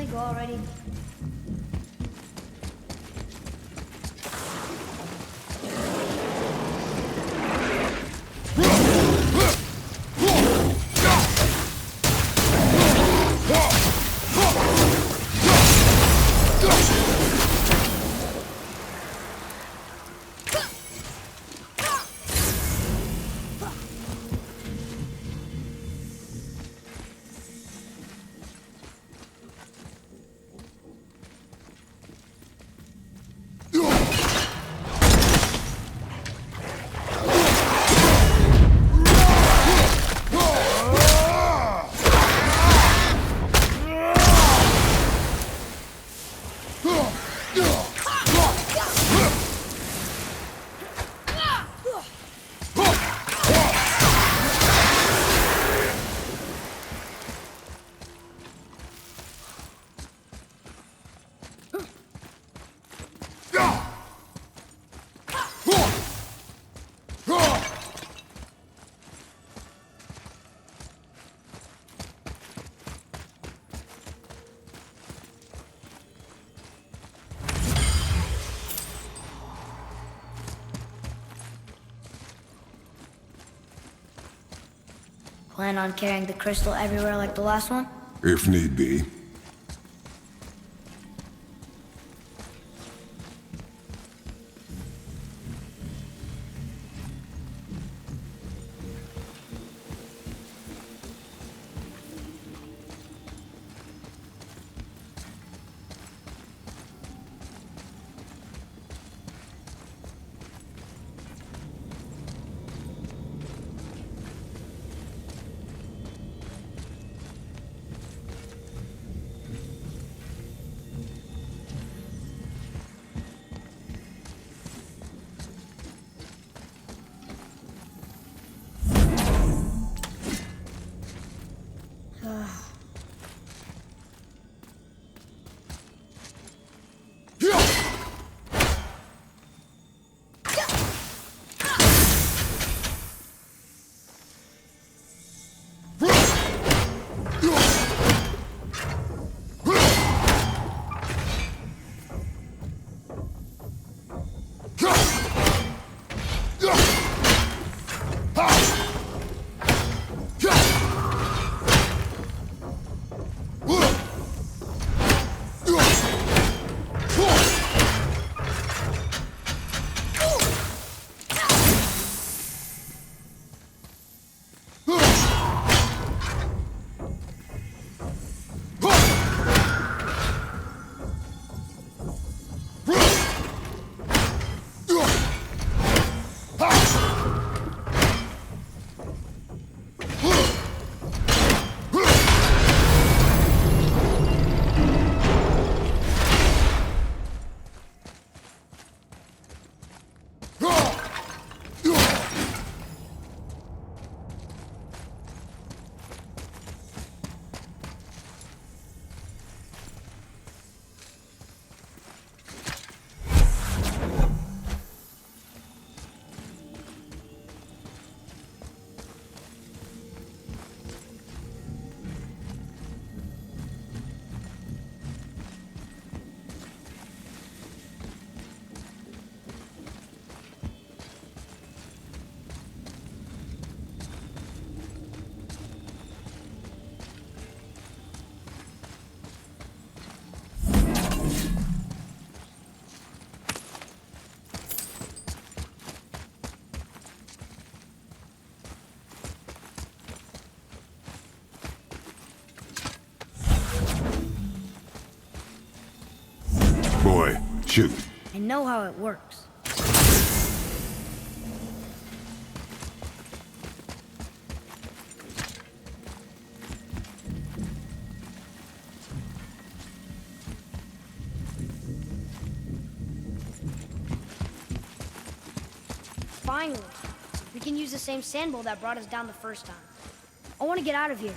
ready to go already? Plan on carrying the crystal everywhere like the last one? If need be. Boy, shoot. I know how it works. Finally, we can use the same sand bowl that brought us down the first time. I want to get out of here.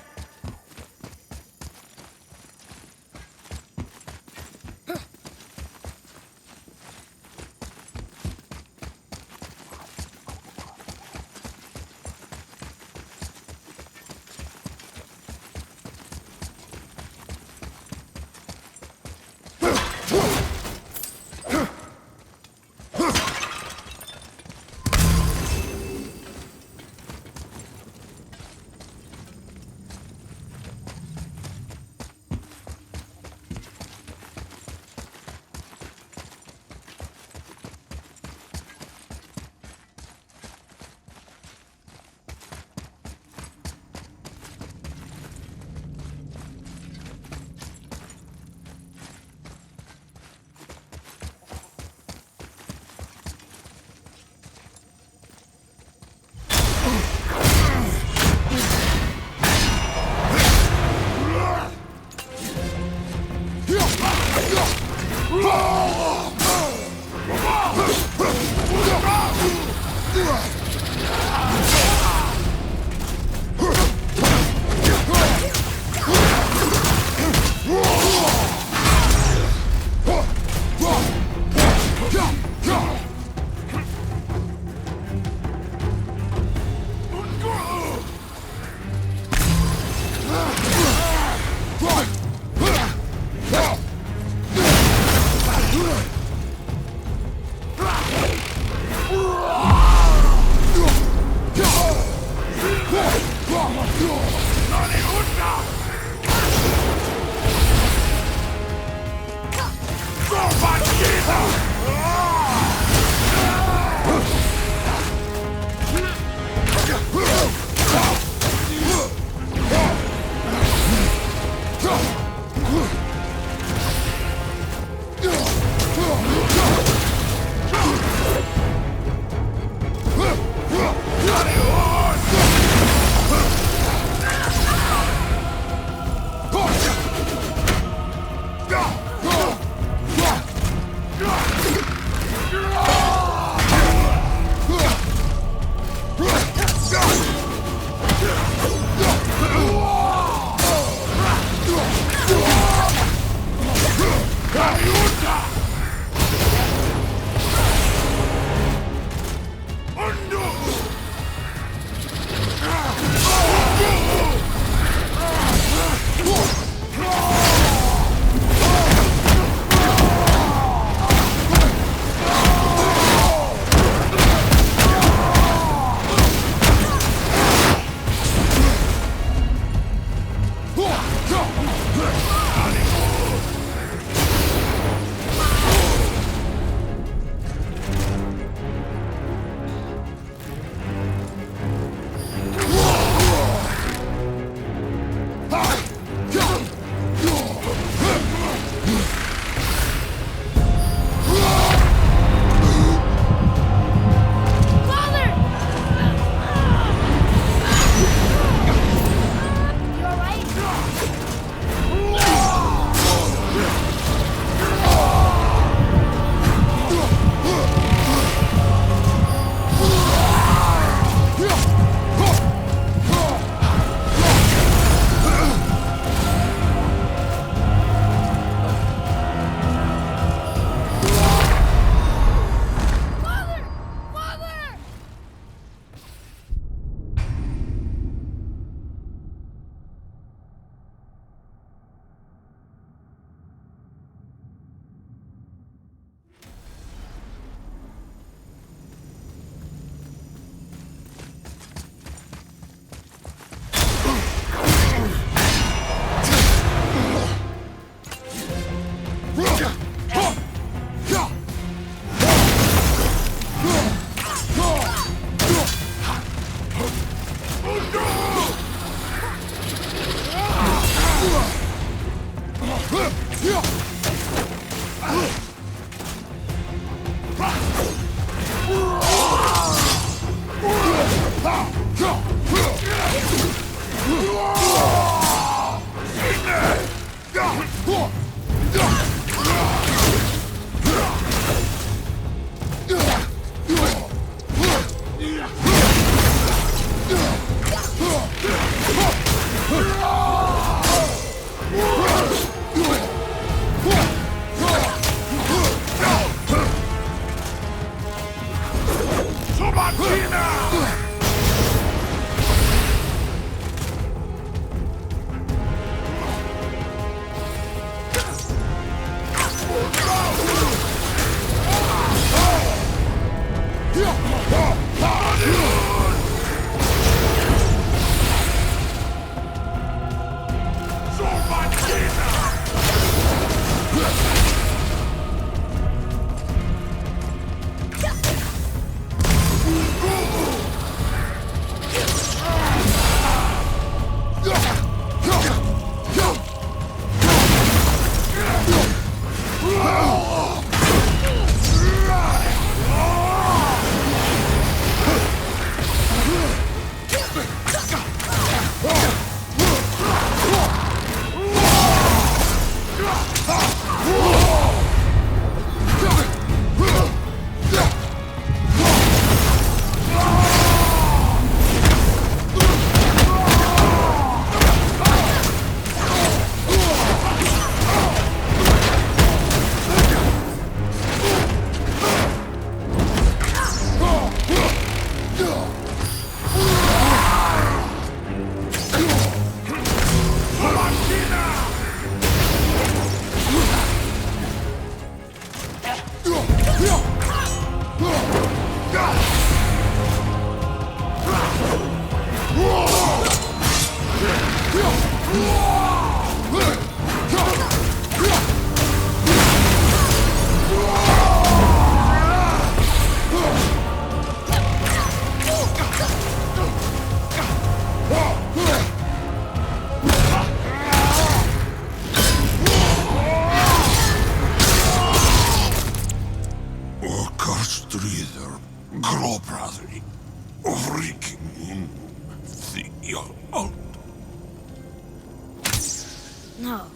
No,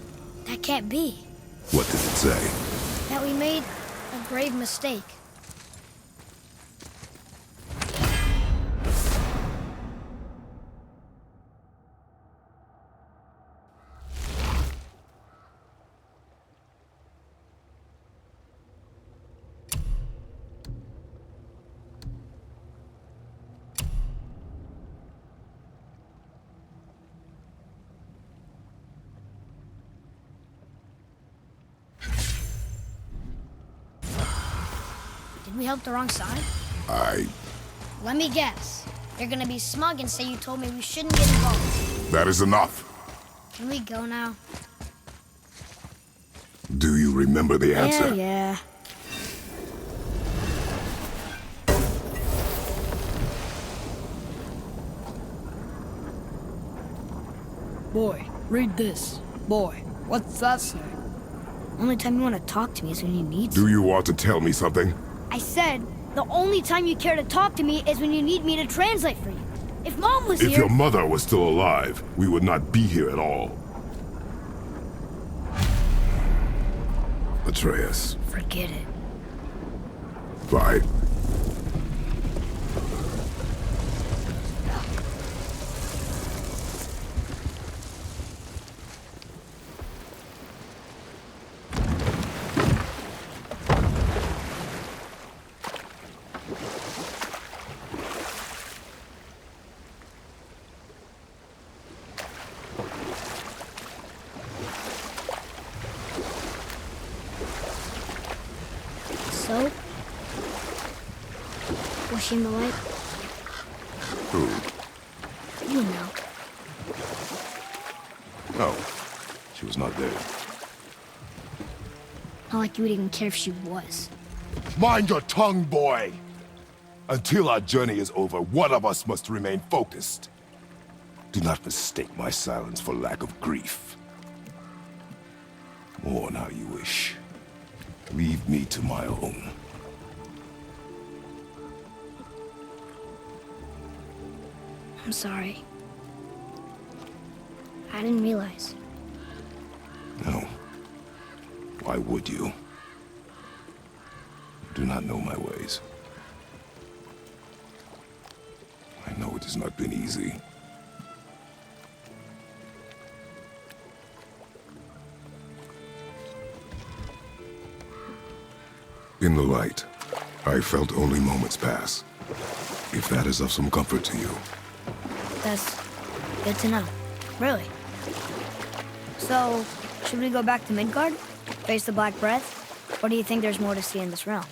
that can't be. What did it say? That we made a grave mistake. Did we help the wrong side? Let me guess. You're gonna be smug and say you told me we shouldn't get involved. That is enough. Can we go now? Do you remember the answer? Yeah. Boy, read this. Boy, what's that say? Only time you want to talk to me is when you need to. Do you want to tell me something? I said, the only time you care to talk to me is when you need me to translate for you. If Mom was If here... your mother was still alive, we would not be here at all. Atreus. Forget it. Bye. So? Was she in the light? Who? You know. No. She was not there. Not like you would even care if she was. Mind your tongue, boy! Until our journey is over, one of us must remain focused. Do not mistake my silence for lack of grief. Mourn how you wish. Leave me to my own. I'm sorry. I didn't realize. No. Why would you? You do not know my ways. I know it has not been easy. In the light, I felt only moments pass. If that is of some comfort to you. That's good to know. Really. So, should we go back to Midgard? Face the Black Breath? Or do you think there's more to see in this realm?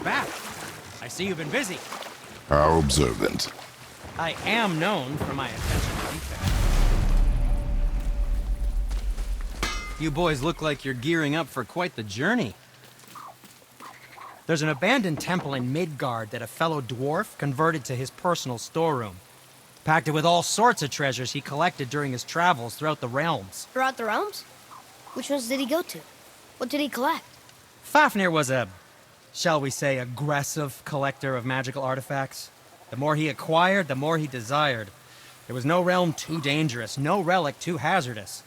Back. I see you've been busy. How observant. I am known for my attention to detail. You boys look like you're gearing up for quite the journey. There's an abandoned temple in Midgard that a fellow dwarf converted to his personal storeroom. Packed it with all sorts of treasures he collected during his travels throughout the realms. Throughout the realms? Which ones did he go to? What did he collect? Fafnir was a, shall we say, aggressive collector of magical artifacts. The more he acquired, the more he desired. There was no realm too dangerous, no relic too hazardous.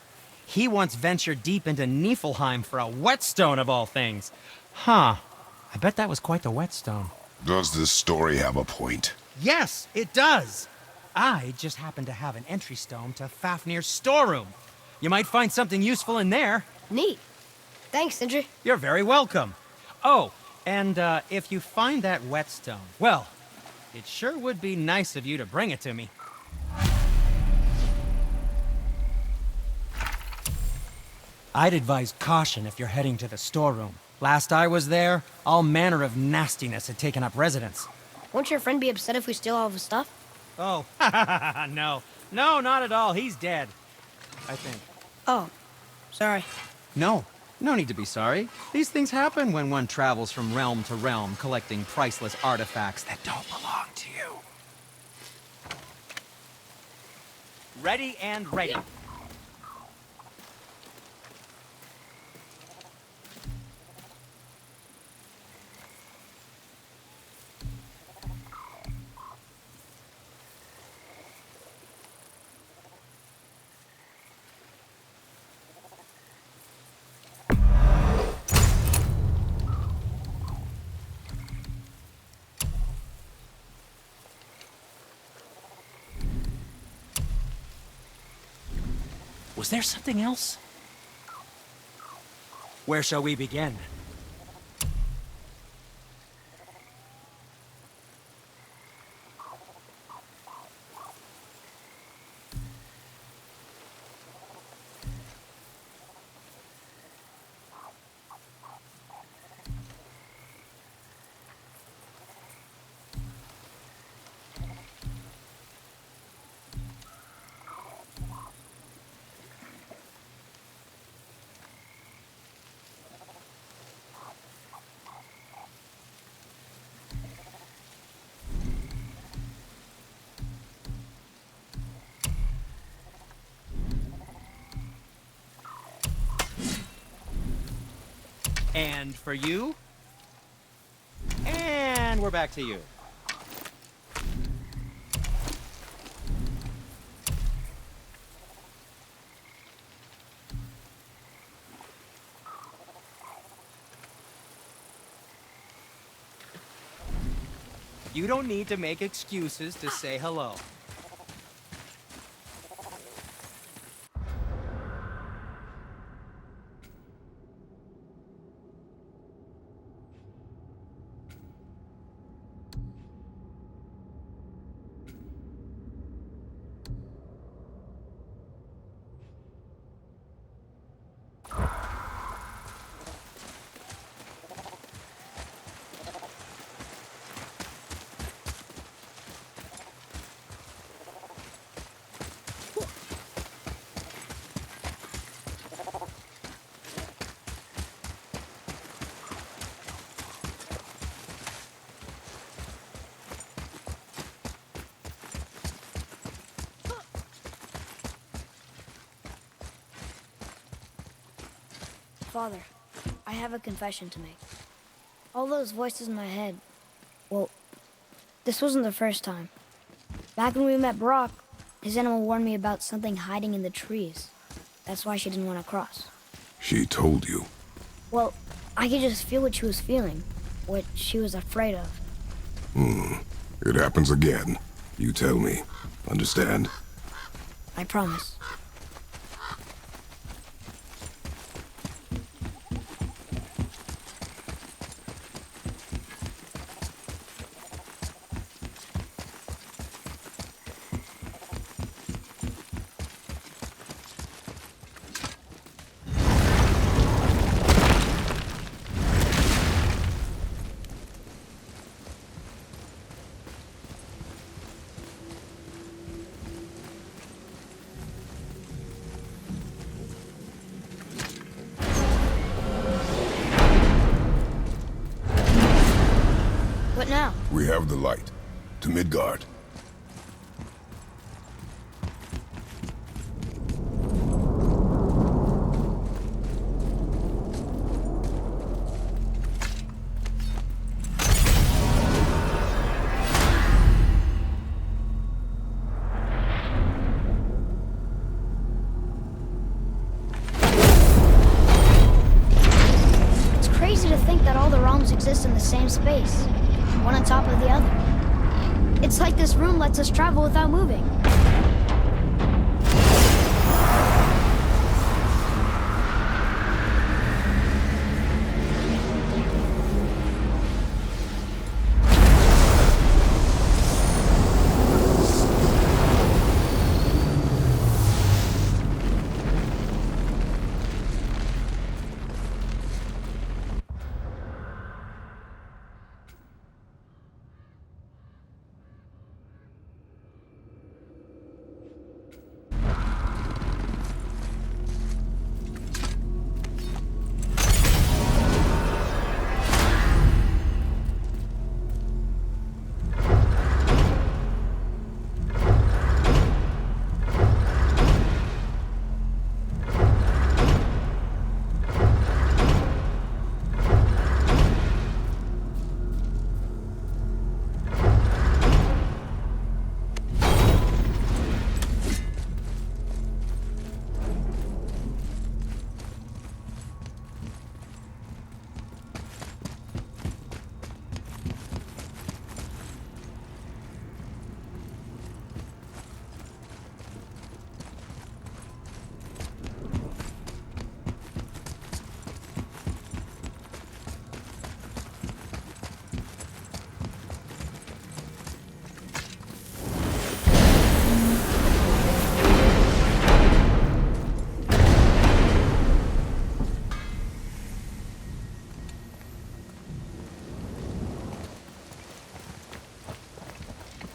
He once ventured deep into Niflheim for a whetstone of all things. Huh. I bet that was quite the whetstone. Does this story have a point? Yes, it does. I just happen to have an entry stone to Fafnir's storeroom. You might find something useful in there. Neat. Thanks, Sindri. You're very welcome. Oh, and if you find that whetstone, well, it sure would be nice of you to bring it to me. I'd advise caution if you're heading to the storeroom. Last I was there, all manner of nastiness had taken up residence. Won't your friend be upset if we steal all of his stuff? Oh, no. No, not at all. He's dead. I think. Oh, sorry. No. No need to be sorry. These things happen when one travels from realm to realm, collecting priceless artifacts that don't belong to you. Ready and ready. Was there something else? Where shall we begin? And for you. And we're back to you. You don't need to make excuses to say hello. Father, I have a confession to make. All those voices in my head, well, this wasn't the first time. Back when we met Brock, his animal warned me about something hiding in the trees. That's why she didn't want to cross. She told you. Well, I could just feel what she was feeling, what she was afraid of. It happens again. You tell me. Understand? I promise. now? We have the light. To Midgard. It's crazy to think that all the realms exist in the same space, one on top of the other. It's like this room lets us travel without moving.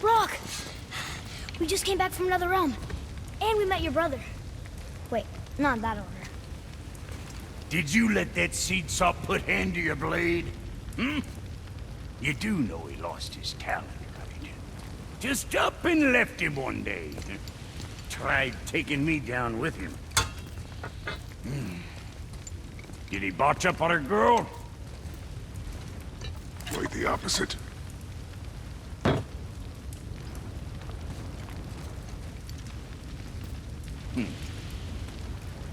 Brock! We just came back from another realm. And we met your brother. Wait, not in that order. Did you let that seed saw put hand to your blade? Hmm? You do know he lost his talent, right? Just up and left him one day. Tried taking me down with him. Did he botch up on a girl? Quite the opposite.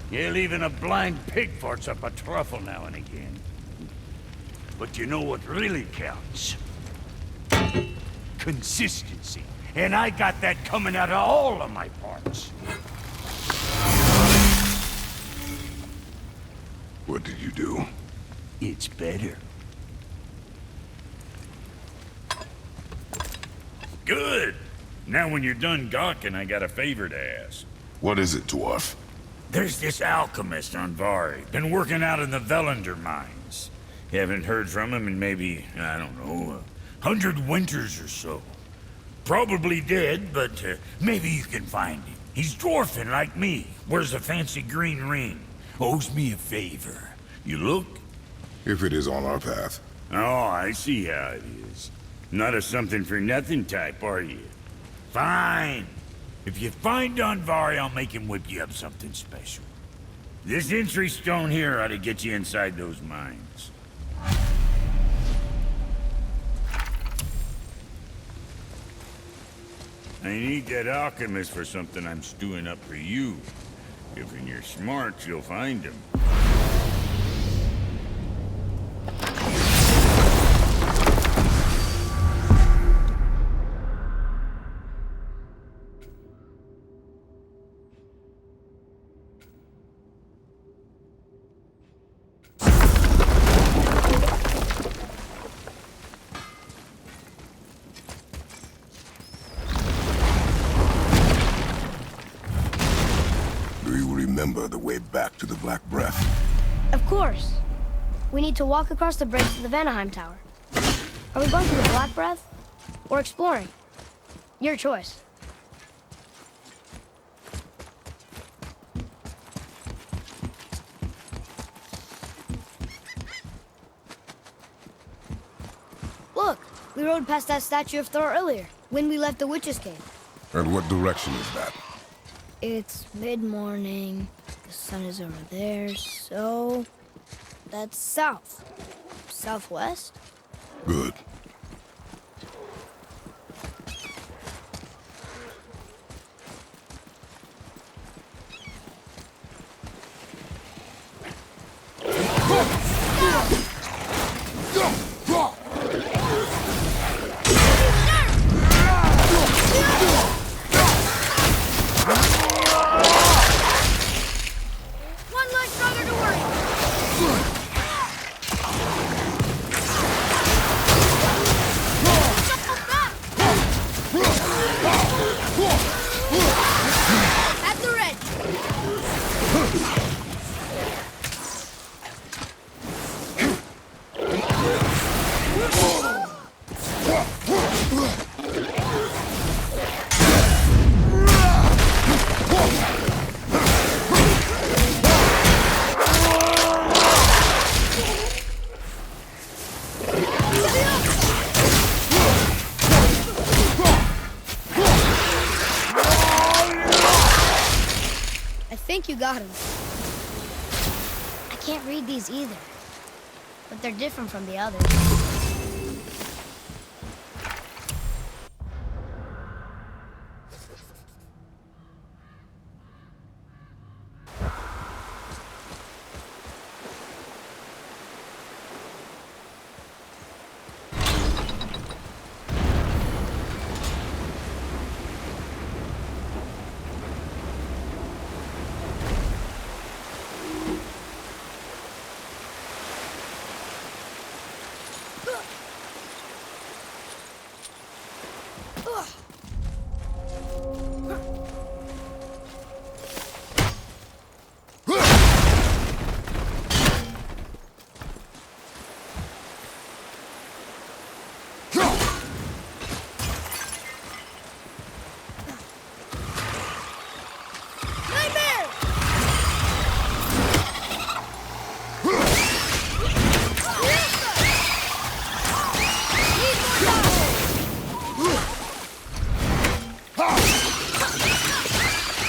Yeah, even a blind pig farts up a truffle now and again. But you know what really counts? Consistency. And I got that coming out of all of my parts. What did you do? It's better. Good! Now when you're done gawking, I got a favor to ask. What is it, dwarf? There's this alchemist on Vari. Been working out in the Velander mines. Haven't heard from him in maybe, I don't know, 100 winters or so. Probably dead, but maybe you can find him. He's dwarfing like me. Wears a fancy green ring. Owes me a favor. You look? If it is on our path. Oh, I see how it is. Not a something-for-nothing type, are you? Fine. If you find Donvari, I'll make him whip you up something special. This entry stone here ought to get you inside those mines. I need that alchemist for something I'm stewing up for you. If you're smart, you'll find him. Remember the way back to the Black Breath. Of course. We need to walk across the bridge to the Vanaheim Tower. Are we going to the Black Breath? Or exploring? Your choice. Look, We rode past that statue of Thor earlier, when we left the witch's cave. And what direction is that? It's mid-morning. The sun is over there, so... that's south. Southwest? Good. One less stronger to worry. At the ready. I think you got him. I can't read these either, but they're different from the others.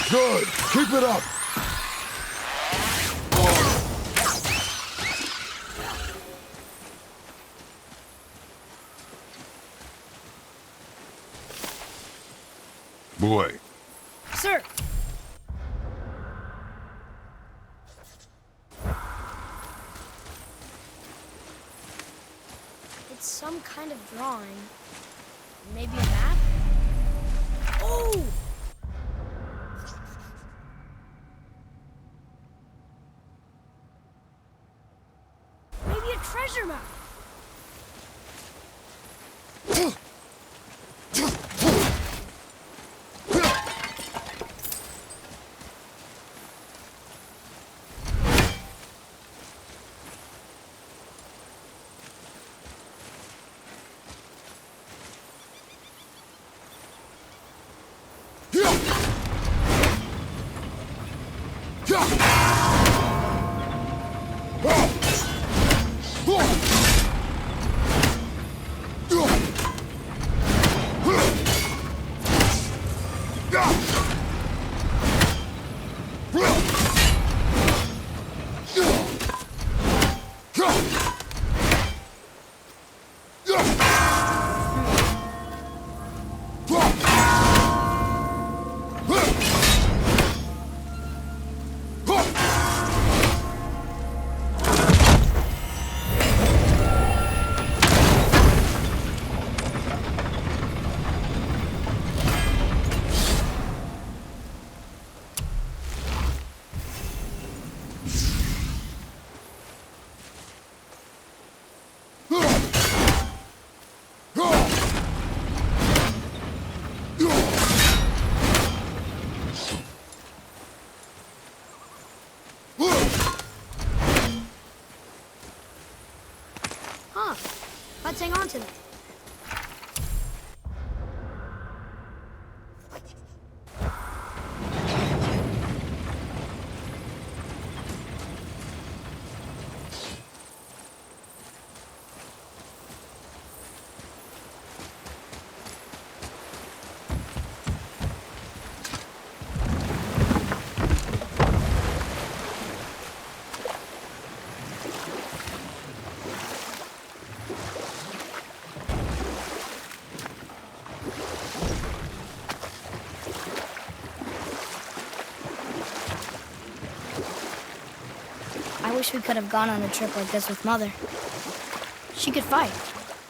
Good. Keep it up. Boy. Sir! It's some kind of drawing. Maybe a map? Oh! Maybe a treasure map. Huh. Let's hang on to that. wish we could have gone on a trip like this with Mother. She could fight,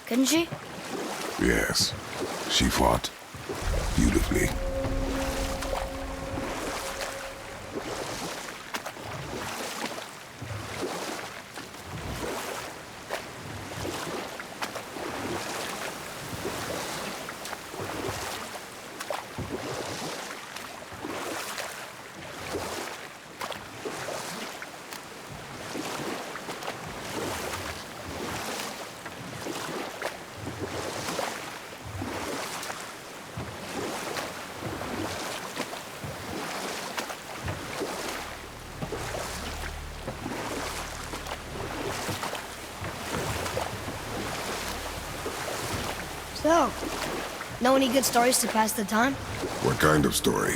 couldn't she? Yes, she fought beautifully. So, know any good stories to pass the time? What kind of story?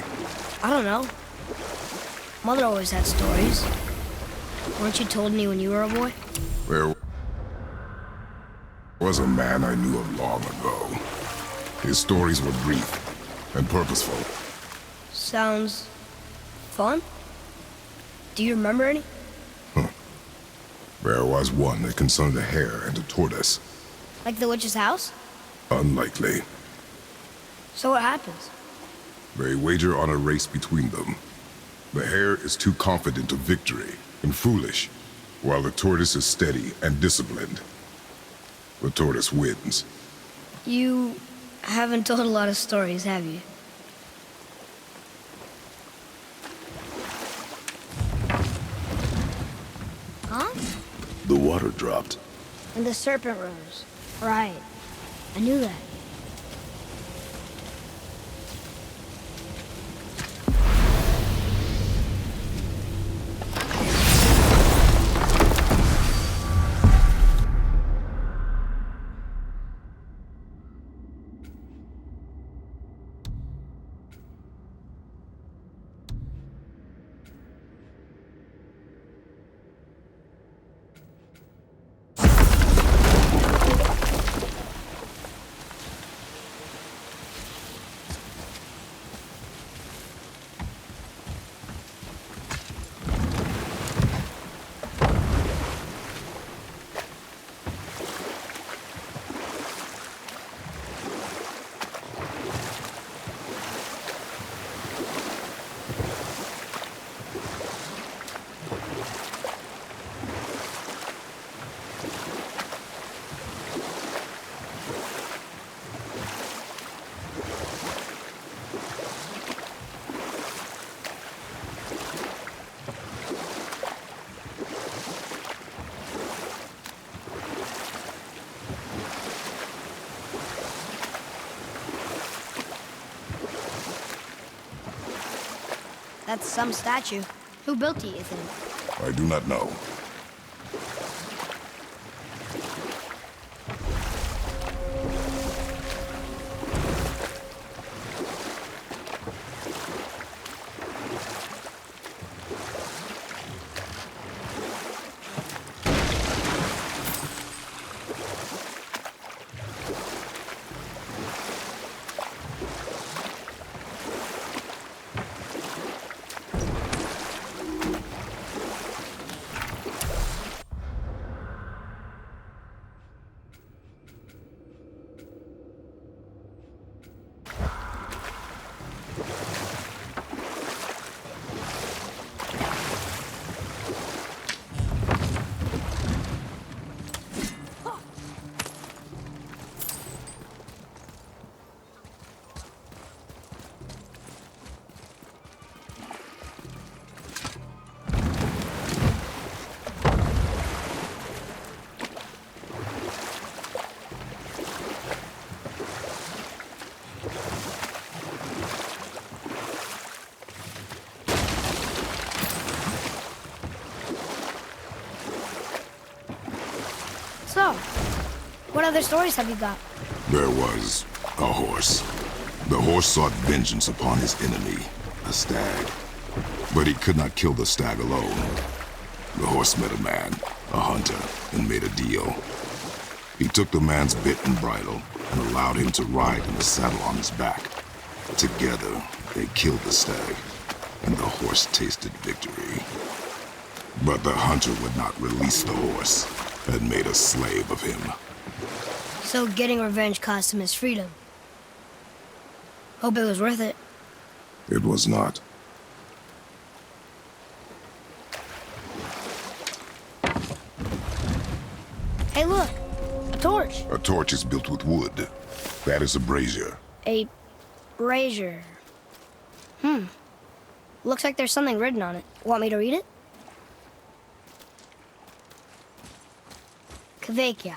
I don't know. Mother always had stories. Weren't you told any when you were a boy? There was a man I knew of long ago. His stories were brief and purposeful. Sounds fun. Do you remember any? There was one that concerned a hare and a tortoise. Like the witch's house? Unlikely. So what happens? They wager on a race between them. The hare is too confident of victory and foolish, while the tortoise is steady and disciplined. The tortoise wins. You haven't told a lot of stories, have you? Huh? The water dropped. And the serpent rose. Right. I knew that. That's some statue. Who built it, you think? I do not know. So, what other stories have you got? There was a horse. The horse sought vengeance upon his enemy, a stag. But he could not kill the stag alone. The horse met a man, a hunter, and made a deal. He took the man's bit and bridle and allowed him to ride in the saddle on his back. Together, they killed the stag, and the horse tasted victory. But the hunter would not release the horse and made a slave of him. So getting revenge cost him his freedom. Hope it was worth it. It was not. Hey, look! A torch! A torch is built with wood. That is a brazier. A brazier. Looks like there's something written on it. Want me to read it? Kvekia.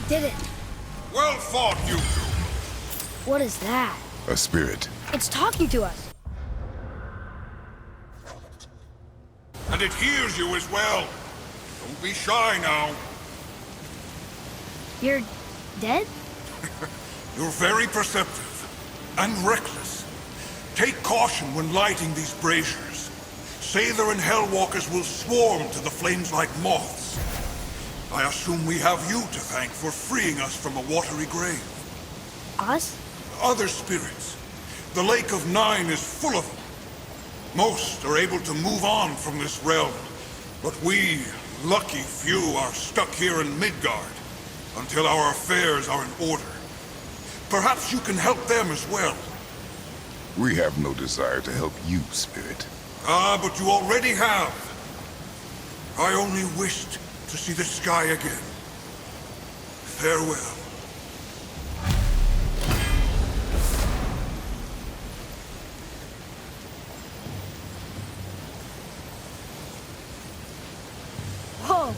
Did it. Well fought, you two. What is that? A spirit. It's talking to us. And it hears you as well. Don't be shy now. You're dead? You're very perceptive and reckless. Take caution when lighting these braziers. Sather and Hellwalkers will swarm to the flames like moths. I assume we have you to thank for freeing us from a watery grave. Us? Other spirits. The Lake of Nine is full of them. Most are able to move on from this realm, but we, lucky few, are stuck here in Midgard until our affairs are in order. Perhaps you can help them as well. We have no desire to help you, Spirit. Ah, but you already have. I only wished to see the sky again. Farewell. Whoa!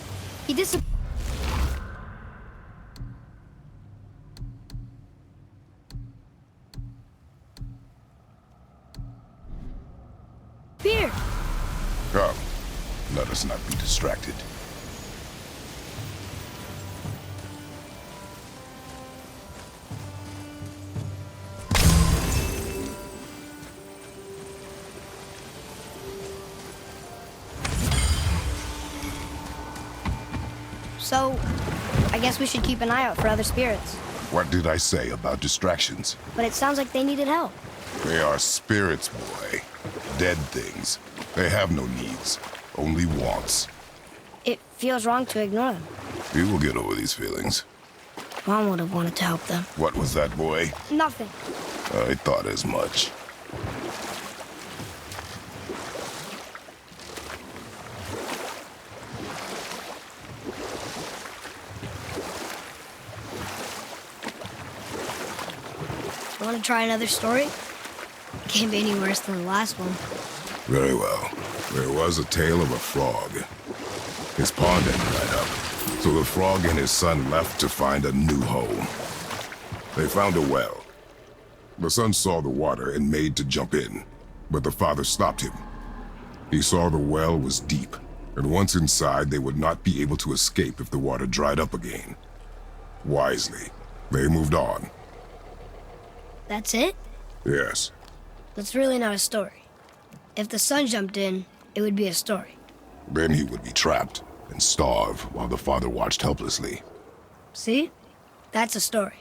He disappeared. Come, let us not be distracted. So, I guess we should keep an eye out for other spirits. What did I say about distractions? But it sounds like they needed help. They are spirits, boy. Dead things. They have no needs, only wants. It feels wrong to ignore them. We will get over these feelings. Mom would have wanted to help them. What was that, boy? Nothing. I thought as much. Want to try another story? Can't be any worse than the last one. Very well. There was a tale of a frog. His pond had dried up, so the frog and his son left to find a new home. They found a well. The son saw the water and made to jump in, but the father stopped him. He saw the well was deep, and once inside, they would not be able to escape if the water dried up again. Wisely, they moved on. That's it? Yes. That's really not a story. If the son jumped in, it would be a story. Then he would be trapped and starve while the father watched helplessly. See? That's a story.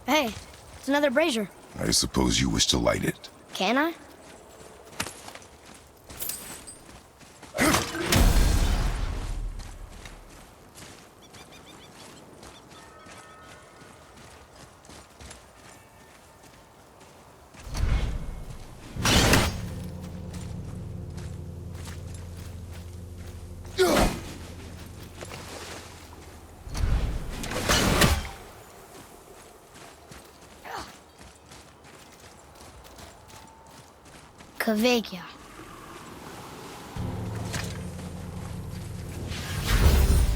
Hey, it's another brazier. I suppose you wish to light it. Can I? Kvekia.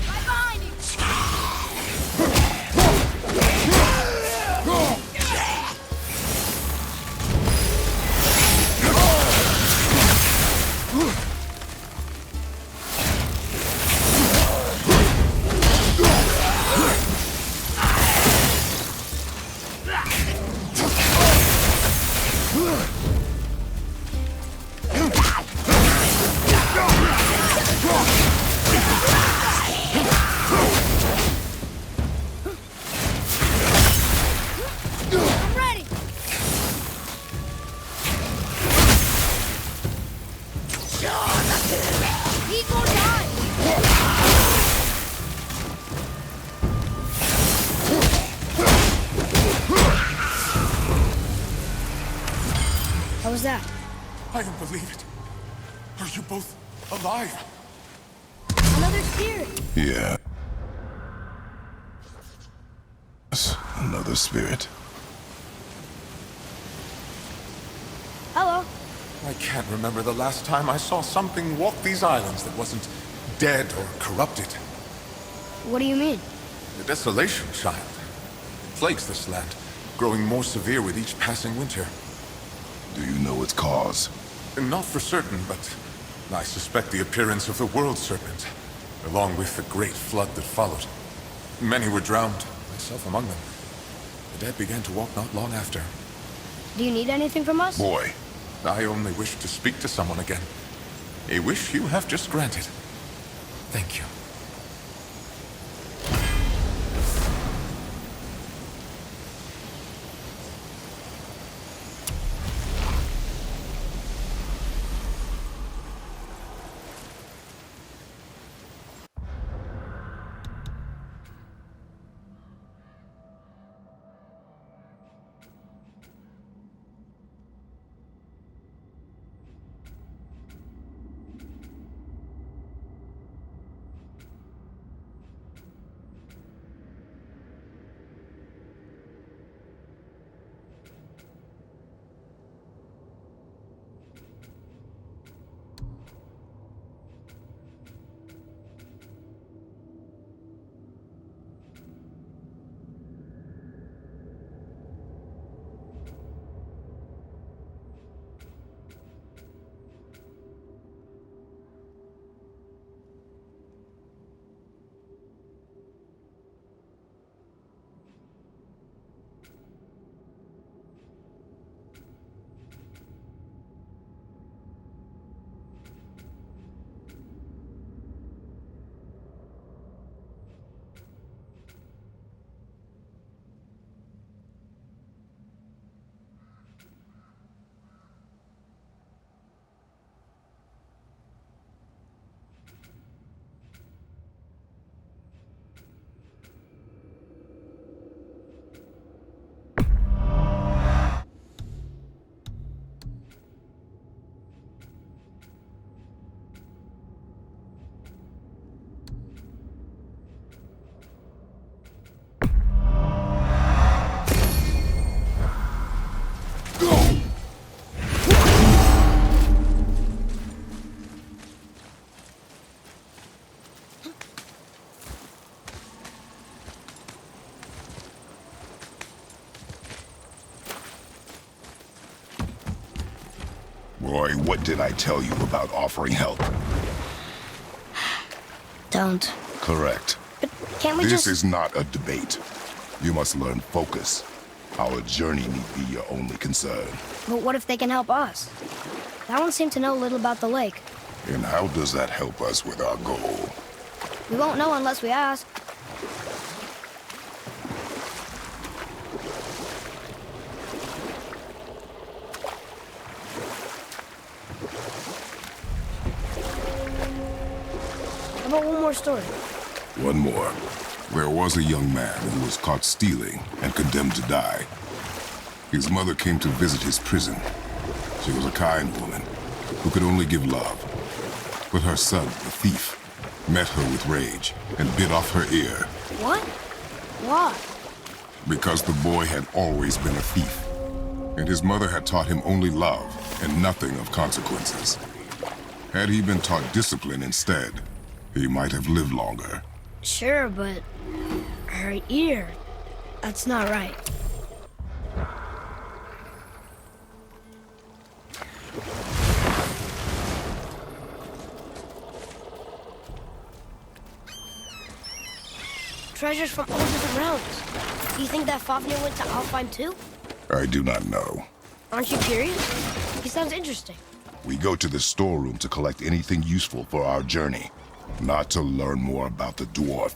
Right behind you! I'm ready! He's gonna die! How was that? I don't believe it. Are you both alive? Another spirit! Yeah. Yes, another spirit. Hello. I can't remember the last time I saw something walk these islands that wasn't dead or corrupted. What do you mean? The desolation, child. It plagues this land, growing more severe with each passing winter. Do you know its cause? Not for certain, but I suspect the appearance of the World Serpent, along with the great flood that followed. Many were drowned, myself among them. The dead began to walk not long after. Do you need anything from us? Boy, I only wish to speak to someone again. A wish you have just granted. Thank you. Roy, what did I tell you about offering help? Don't. Correct. But can't we This just... is not a debate. You must learn focus. Our journey need be your only concern. But what if they can help us? That one seemed to know little about the lake. And how does that help us with our goal? We won't know unless we ask. about one more story? One more. There was a young man who was caught stealing and condemned to die. His mother came to visit his prison. She was a kind woman who could only give love. But her son, the thief, met her with rage and bit off her ear. What? Why? Because the boy had always been a thief, and his mother had taught him only love and nothing of consequences. Had he been taught discipline instead, he might have lived longer. Sure, but her ear, that's not right. Treasures from all different realms. Do you think that Fafnir went to Alfheim too? I do not know. Aren't you curious? He sounds interesting. We go to the storeroom to collect anything useful for our journey, not to learn more about the dwarf.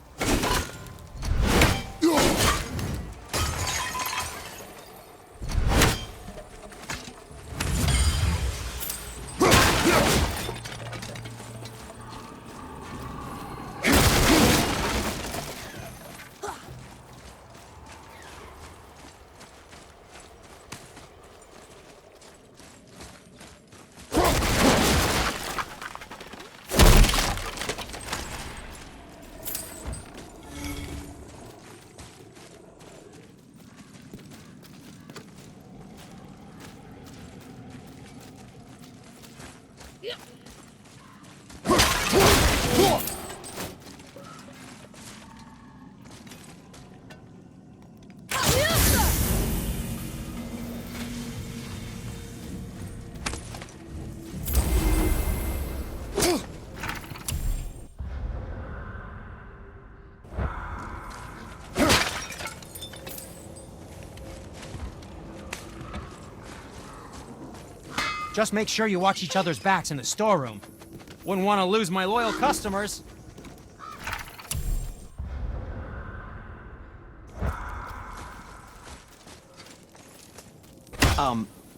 Just make sure you watch each other's backs in the storeroom. Wouldn't want to lose my loyal customers.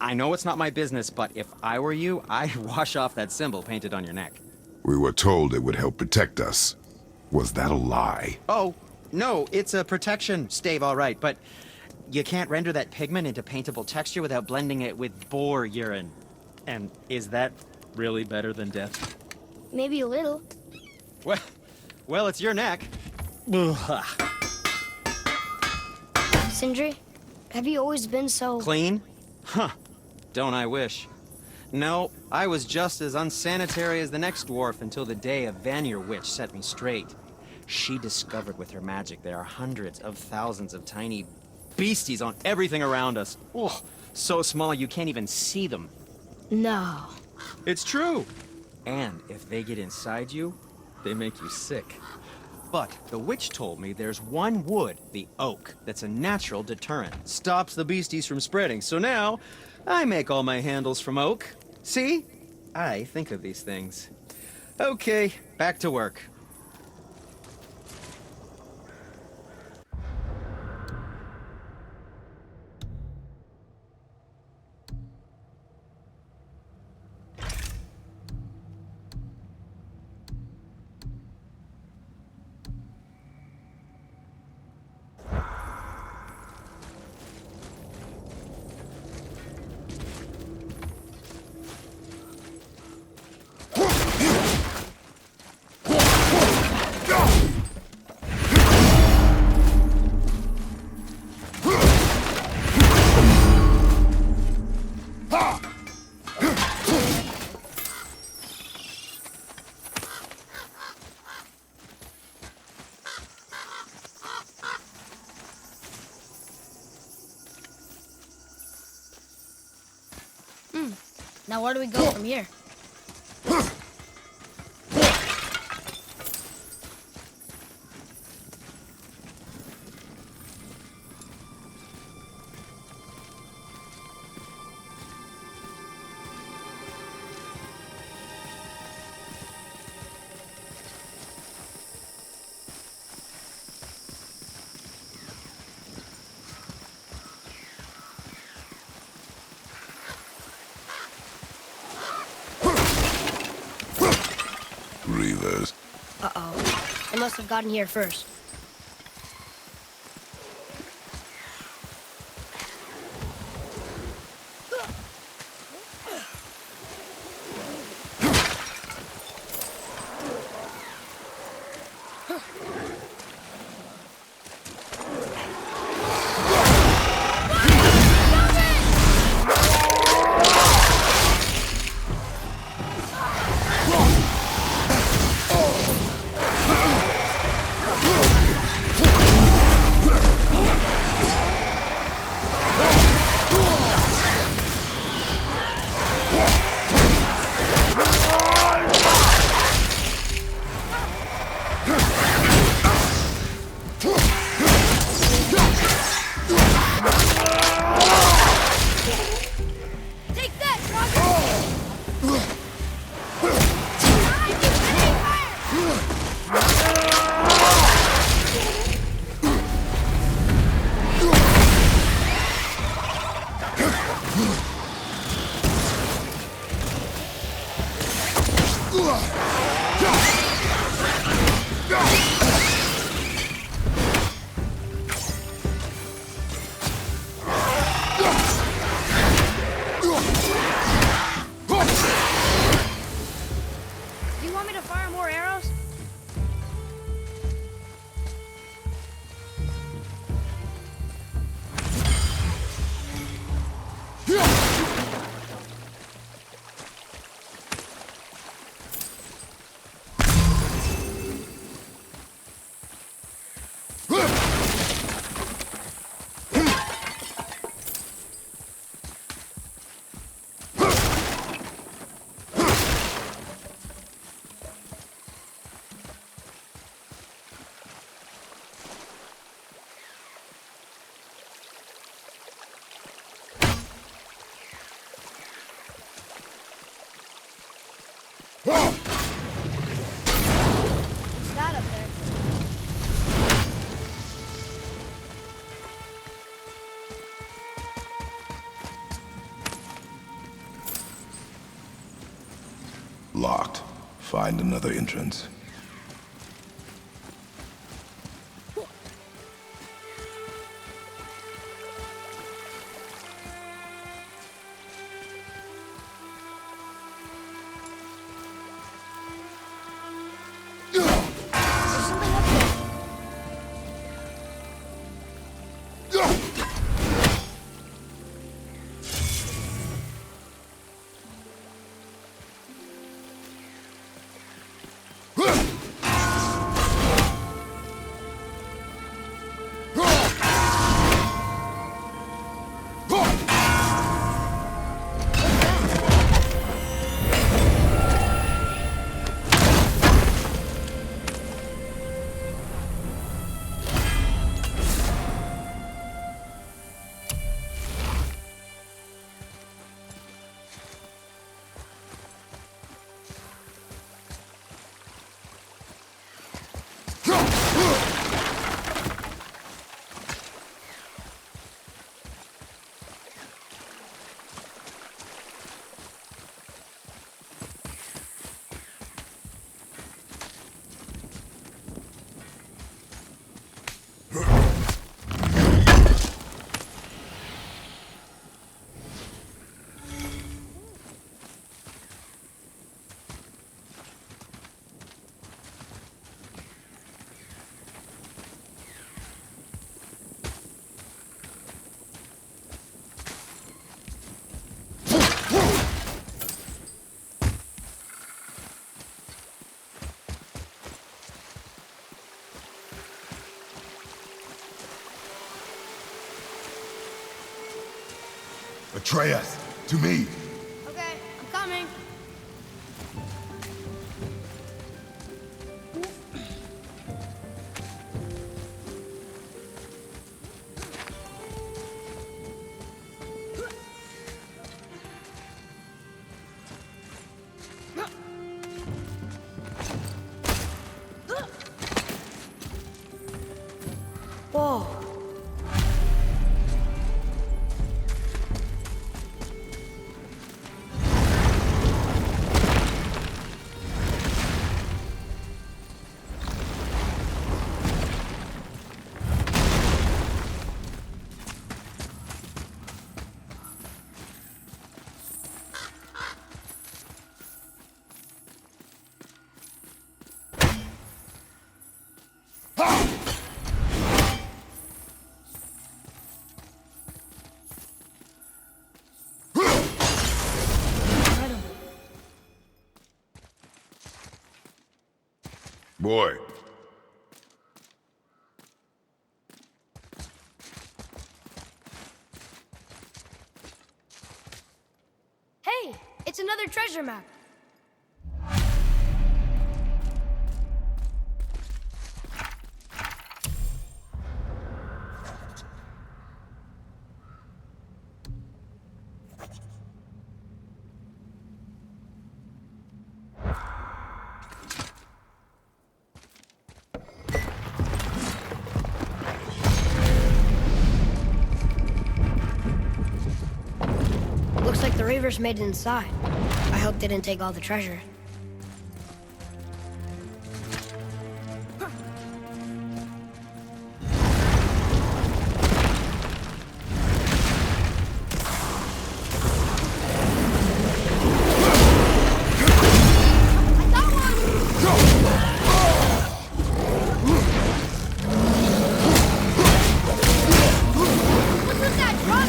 I know it's not my business, but if I were you, I'd wash off that symbol painted on your neck. We were told it would help protect us. Was that a lie? Oh, no, it's a protection stave, all right, but you can't render that pigment into paintable texture without blending it with boar urine. And is that really better than death? Maybe a little. Well, it's your neck. Ugh. Sindri, have you always been so... Clean? Huh. Don't I wish. No, I was just as unsanitary as the next dwarf until the day a Vanir witch set me straight. She discovered with her magic there are hundreds of thousands of tiny beasties on everything around us. Oh, so small you can't even see them. No. It's true. And if they get inside you, they make you sick. But the witch told me there's one wood, the oak, that's a natural deterrent. Stops the beasties from spreading. So now, I make all my handles from oak. See? I think of these things. Okay, back to work. Now where do we go from here? Uh-oh. They must have gotten here first. Do you want me to fire more arrows? What's that up there? Locked. Find another entrance. There's something up there. Atreus, to me. Okay, I'm coming. Whoa. Boy. Hey, it's another treasure map. Looks like the Reavers made it inside. I hope they didn't take all the treasure. What's with that truck?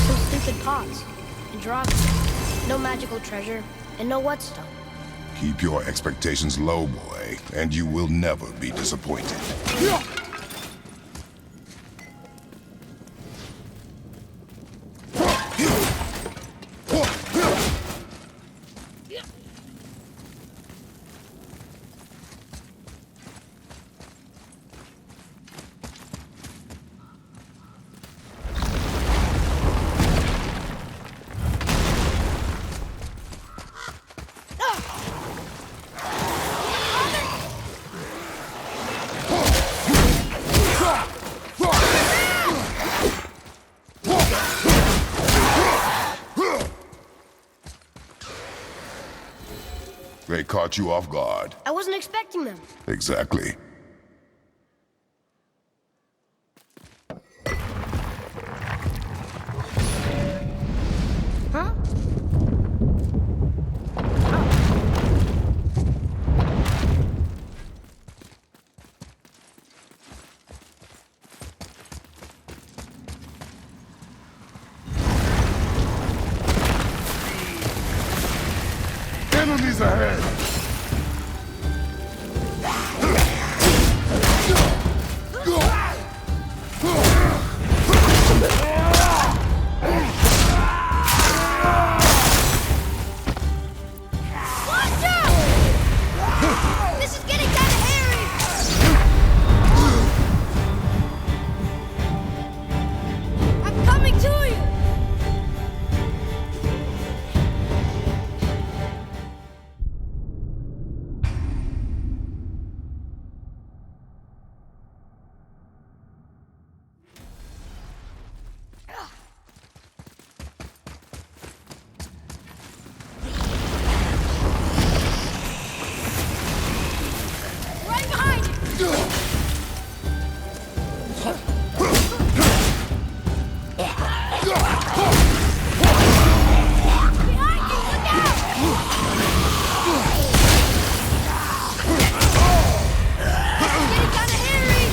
Some stupid pots and drops. No magical treasure and no whetstone. Keep your expectations low, boy, and you will never be disappointed. They caught you off guard. I wasn't expecting them. Exactly. Huh? Enemies ahead! Watch out! This is getting kind of hairy! I'm coming to you! Right behind you! Behind you! Look out! Getting kind of hairy!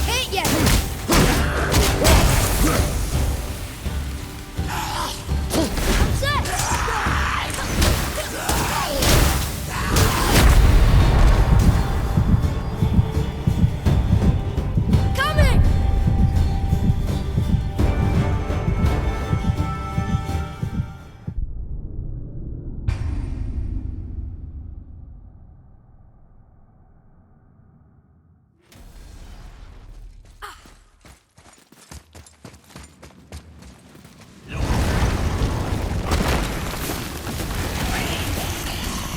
Hit ya! I'm set! Coming!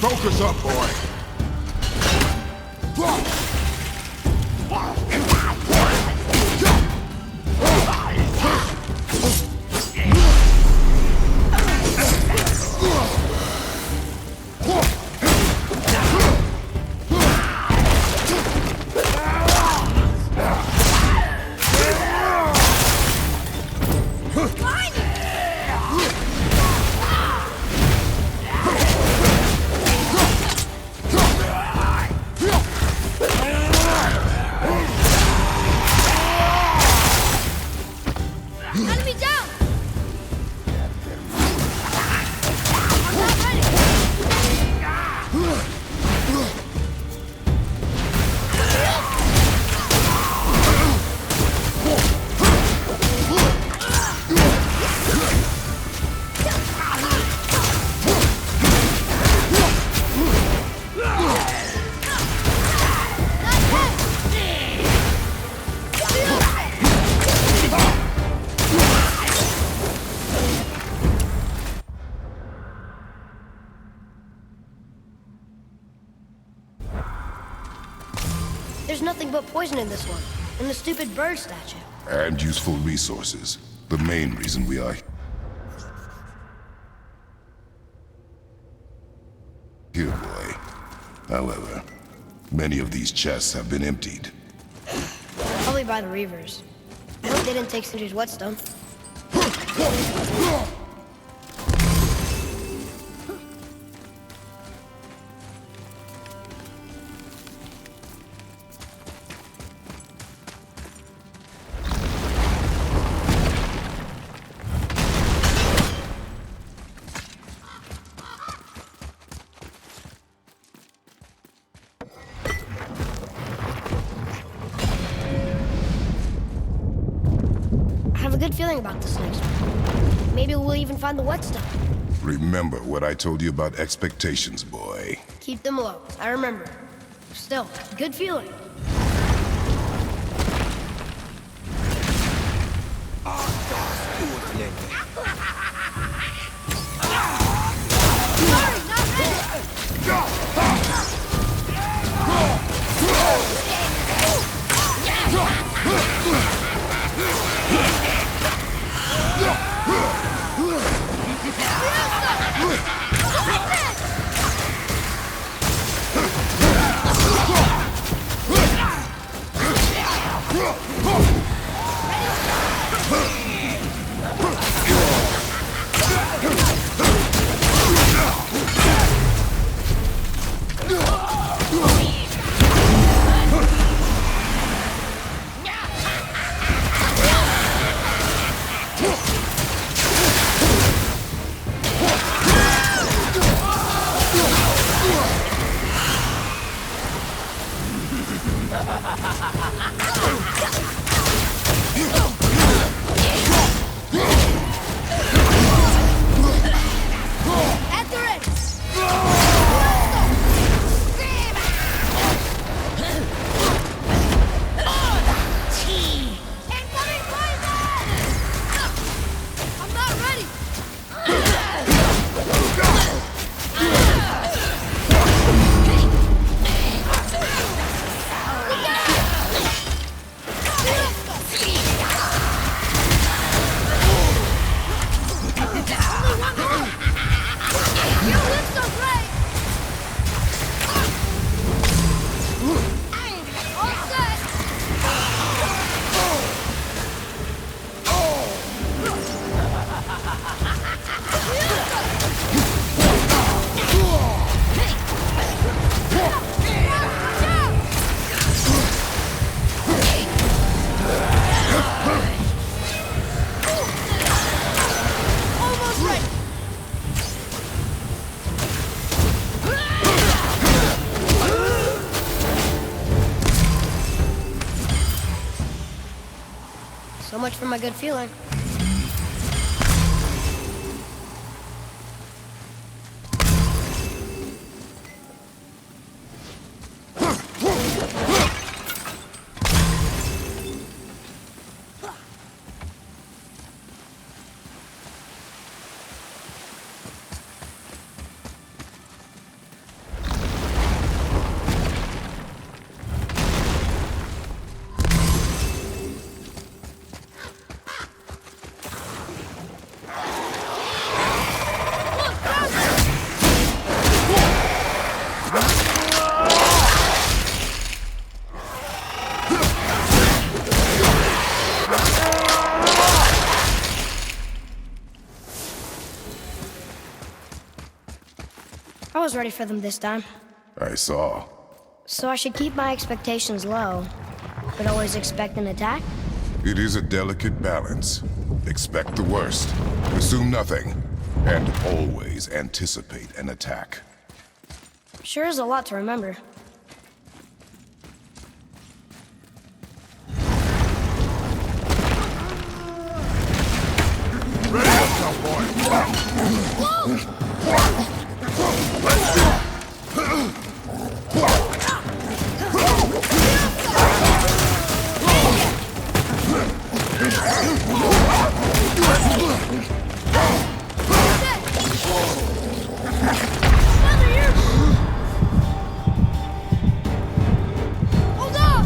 Focus up, boy! Enemy down! I'm not ready! There's nothing but poison in this one, and the stupid bird statue. And useful resources. The main reason we are here, boy. However, many of these chests have been emptied. Probably by the Reavers. I hope they didn't take Cinder's whetstone. I have a good feeling about this next one. Maybe we'll even find the whetstone. Remember what I told you about expectations, boy. Keep them low. I remember. Still, good feeling. Sorry, not ready. At the ready. Incoming poison! I'm not ready. Your lips are great. All set. Almost ready. So much for my good feeling. I was ready for them this time. I saw. So I should keep my expectations low, but always expect an attack? It is a delicate balance. Expect the worst. Assume nothing. And always anticipate an attack. Sure is a lot to remember. Ready up, tough boy. Let's do it. Hold up!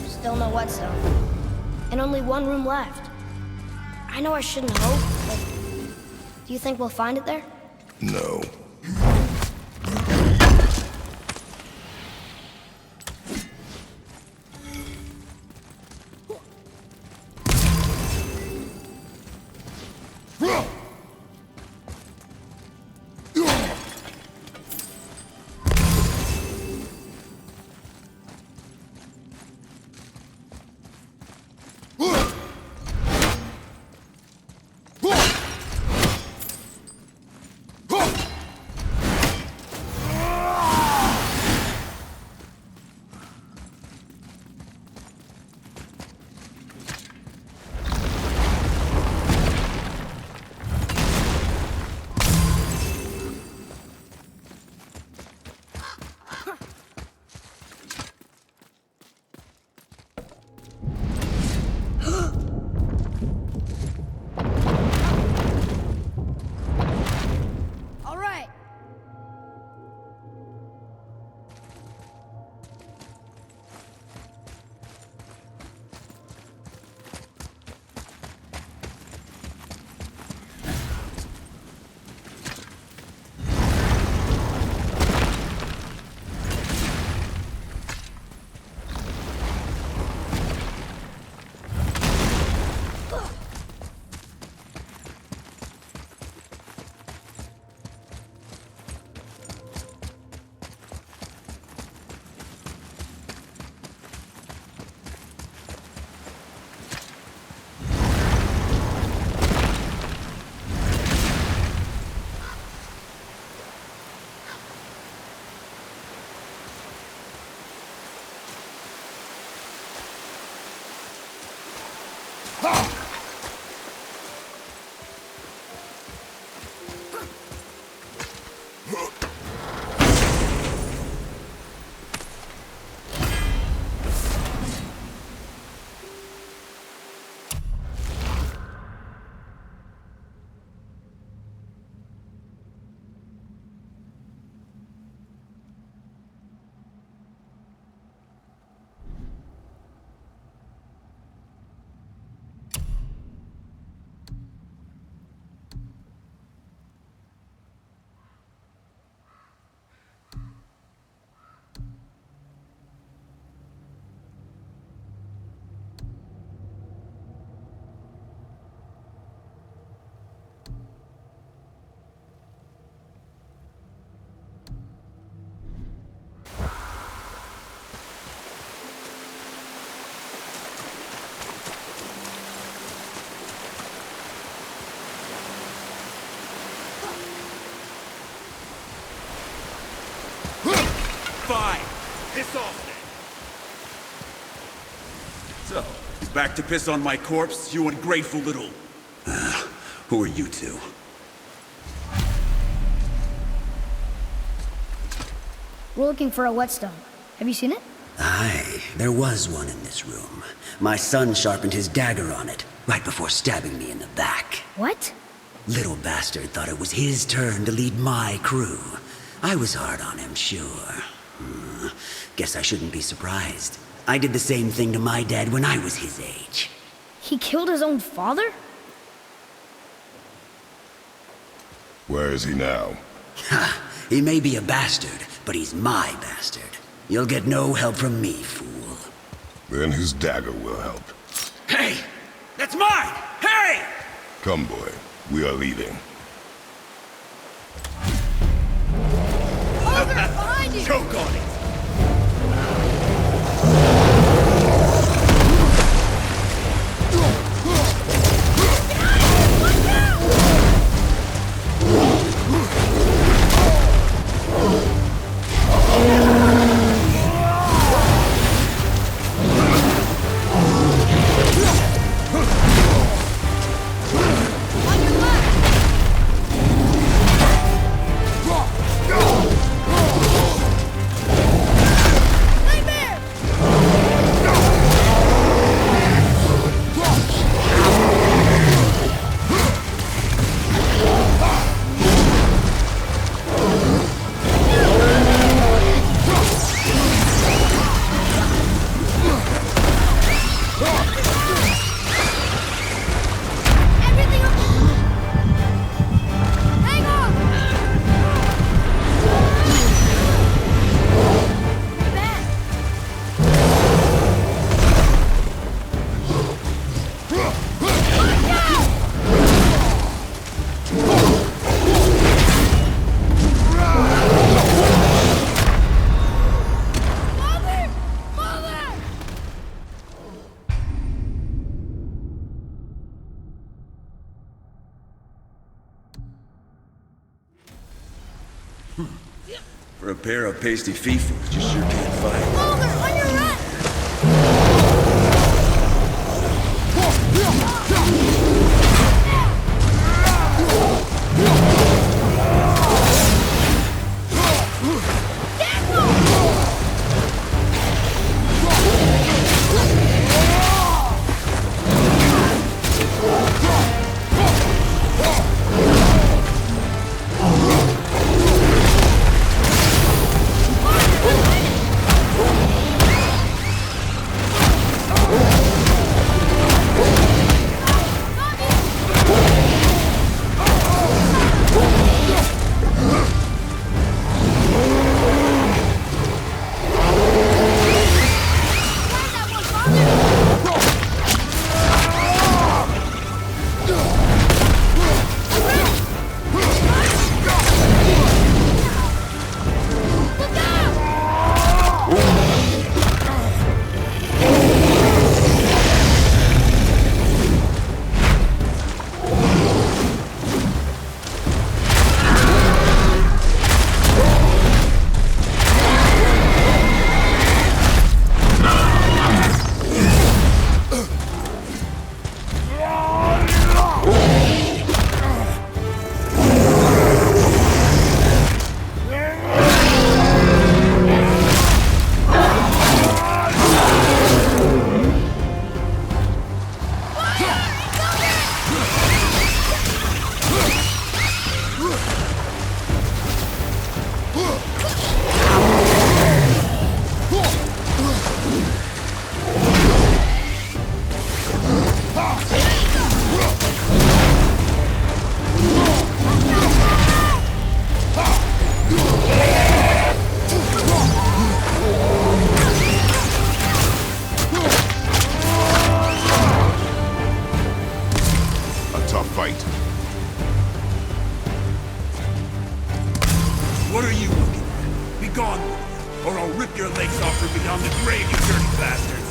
Still no whetstone. And only one room left. I know I shouldn't hope, but do you think we'll find it there? No. Fine. Piss off then. So, you back to piss on my corpse, you ungrateful little... who are you two? We're looking for a whetstone. Have you seen it? Aye, there was one in this room. My son sharpened his dagger on it, right before stabbing me in the back. What? Little bastard thought it was his turn to lead my crew. I was hard on him, sure. Guess I shouldn't be surprised. I did the same thing to my dad when I was his age. He killed his own father? Where is he now? Ha! He may be a bastard, but he's my bastard. You'll get no help from me, fool. Then his dagger will help. Hey! That's mine! Hey! Come, boy. We are leaving. Behind you! Choke on it! For a pair of pasty fiefos, you sure can't fight. Father, on your right! off from beyond the grave, you dirty bastards!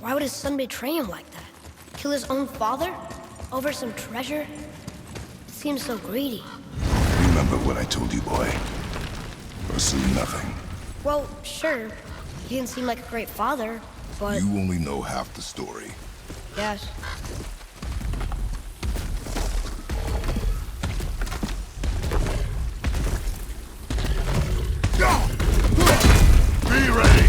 Why would his son betray him like that? Kill his own father? Over some treasure? It seems so greedy. Remember what I told you, boy. Pursue nothing. Well, sure. He didn't seem like a great father, but... You only know half the story. Yes. Be ready!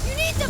You need to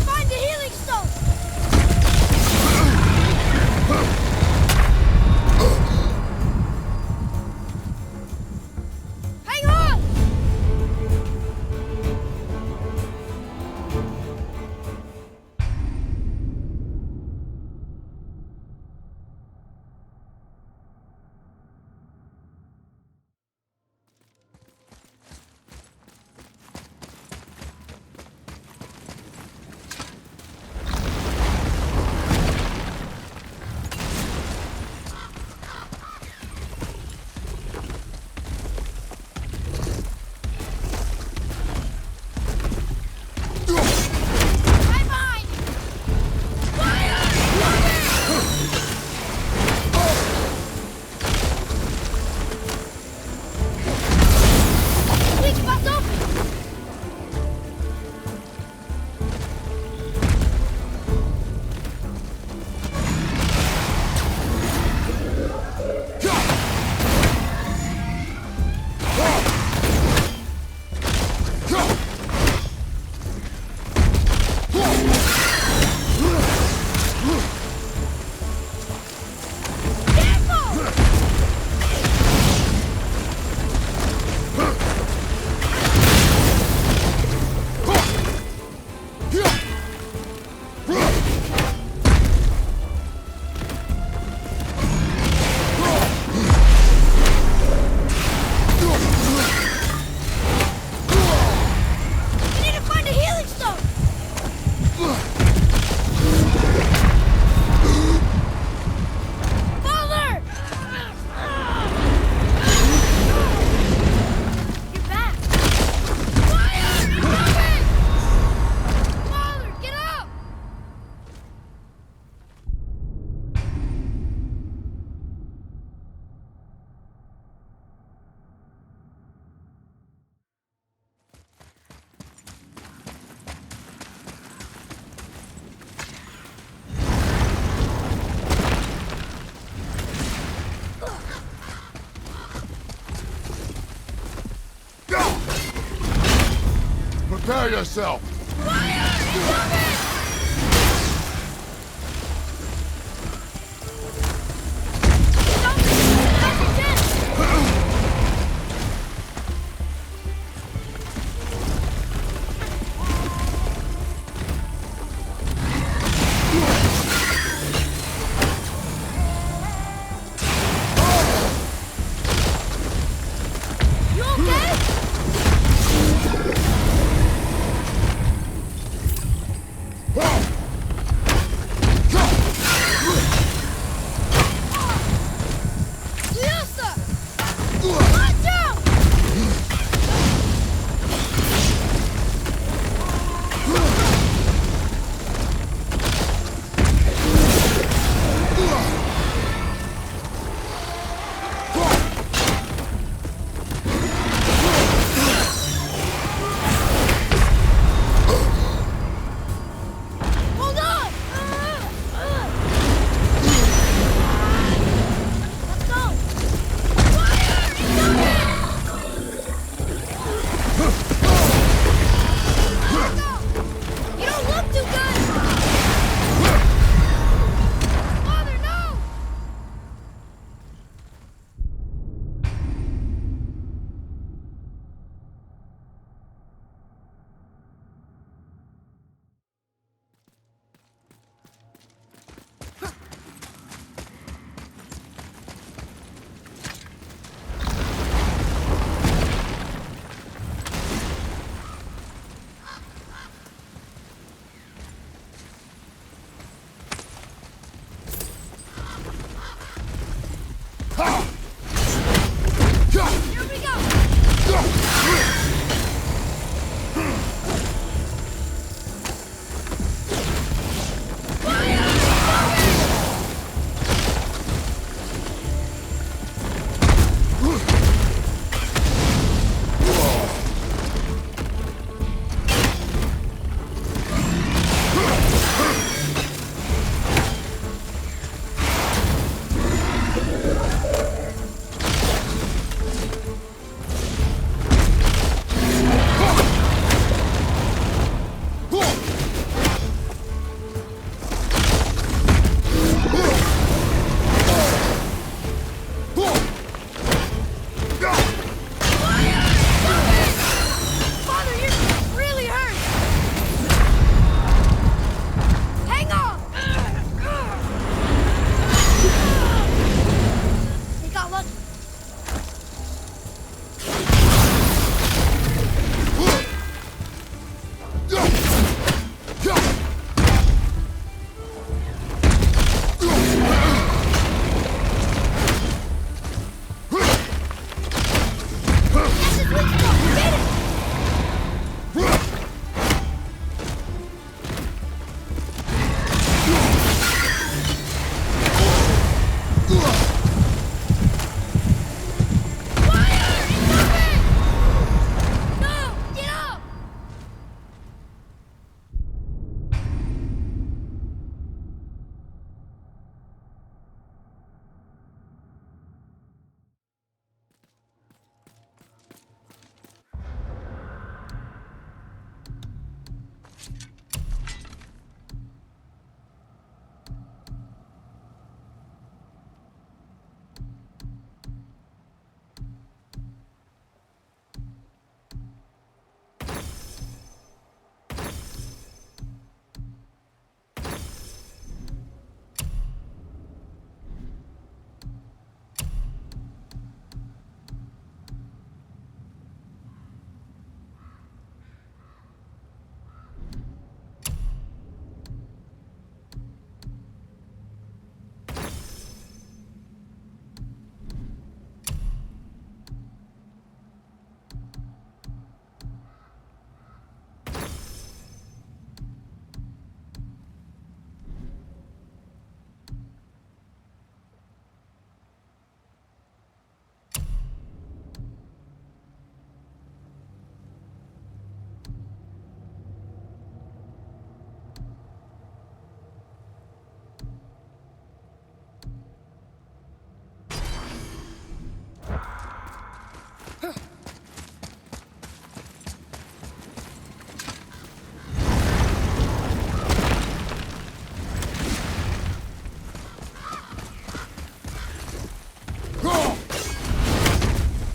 Prepare yourself!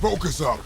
Focus up.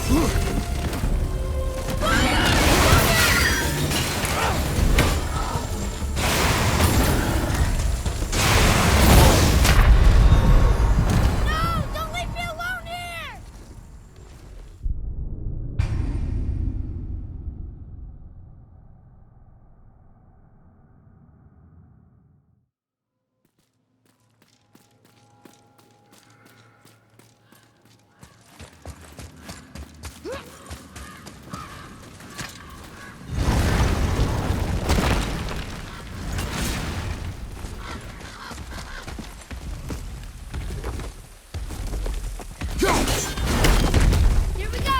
Don't leave me alone here! Here we go!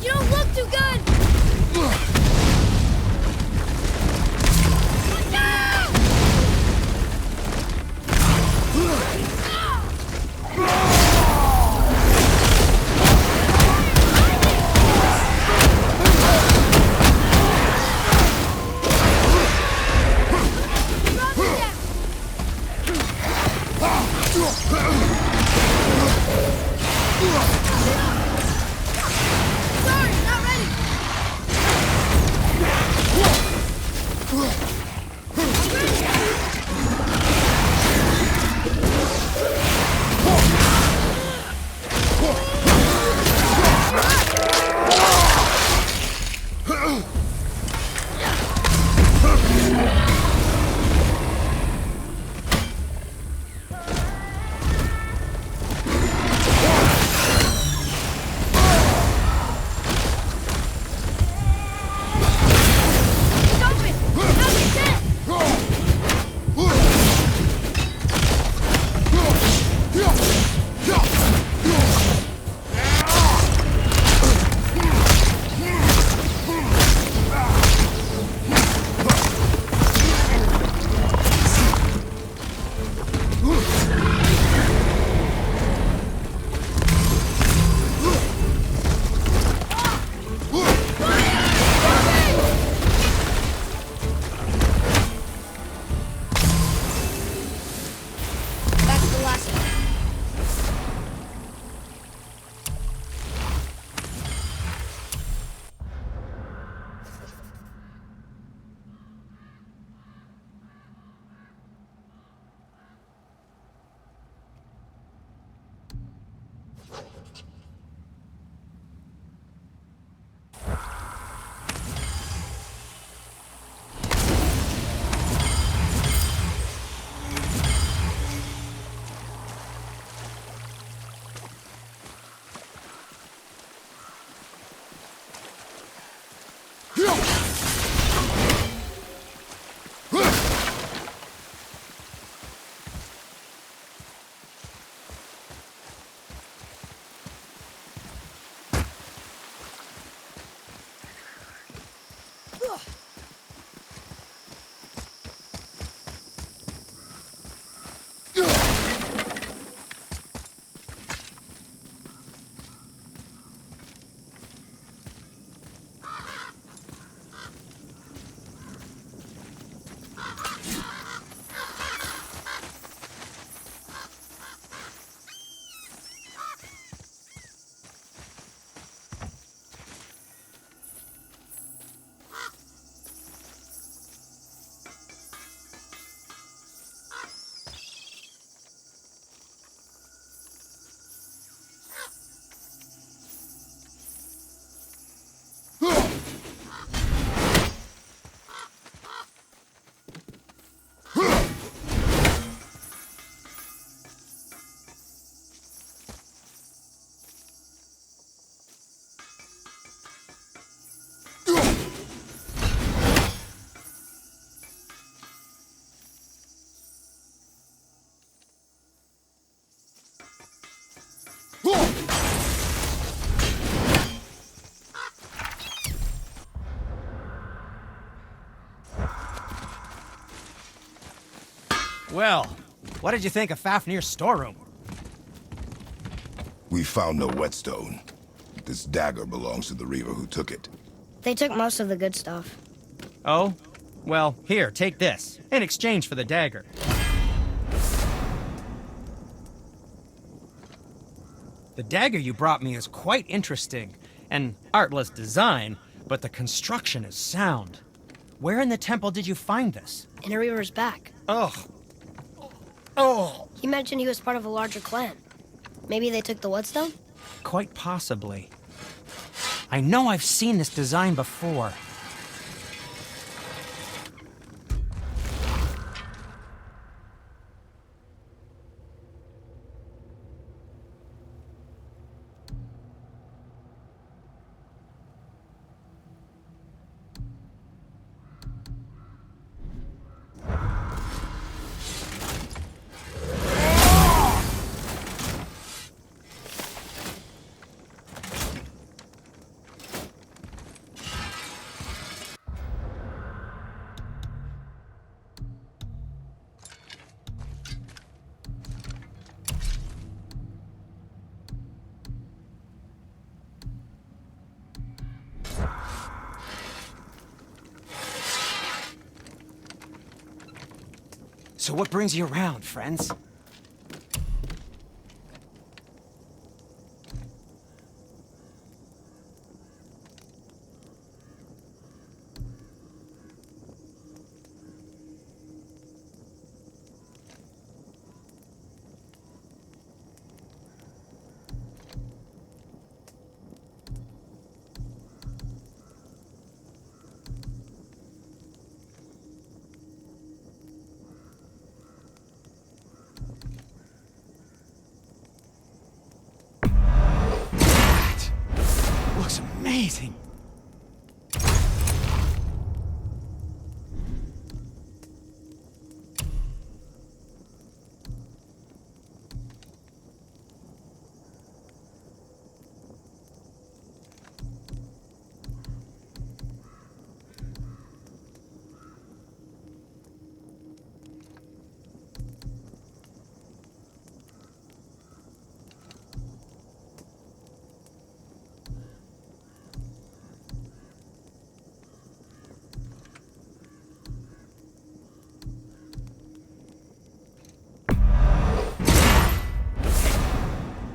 You don't look too good! Look out! Sorry, not ready! It's open! Now get in! That's the last one. Well, what did you think of Fafnir's storeroom? We found no whetstone. This dagger belongs to the Reaver who took it. They took most of the good stuff. Oh? Well, here, take this, in exchange for the dagger. The dagger you brought me is quite interesting. An artless design, but the construction is sound. Where in the temple did you find this? In a Reaver's back. Ugh. Oh! He mentioned he was part of a larger clan. Maybe they took the whetstone? Quite possibly. I know I've seen this design before. So what brings you around, friends? Looks amazing.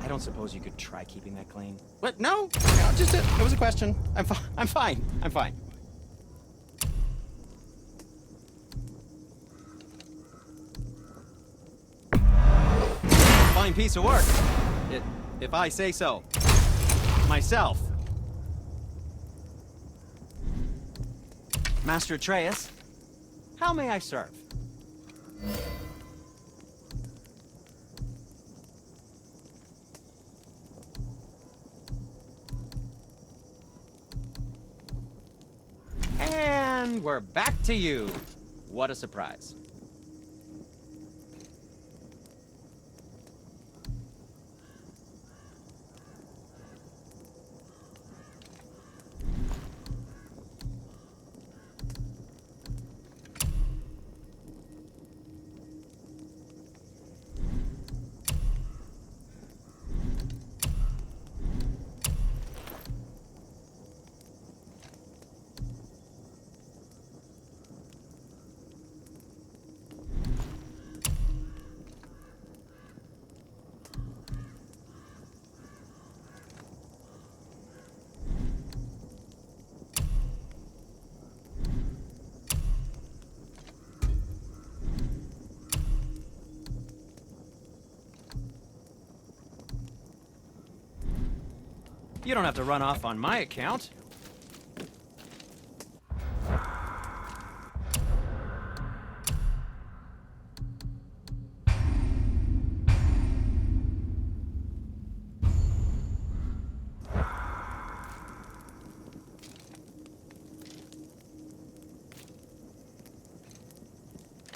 I don't suppose you could try keeping that clean. What? No, just it was a question. I'm fine. I'm fine. Fine piece of work. If I say so. Myself. Master Atreus, how may I serve? And we're back to you. What a surprise. You don't have to run off on my account.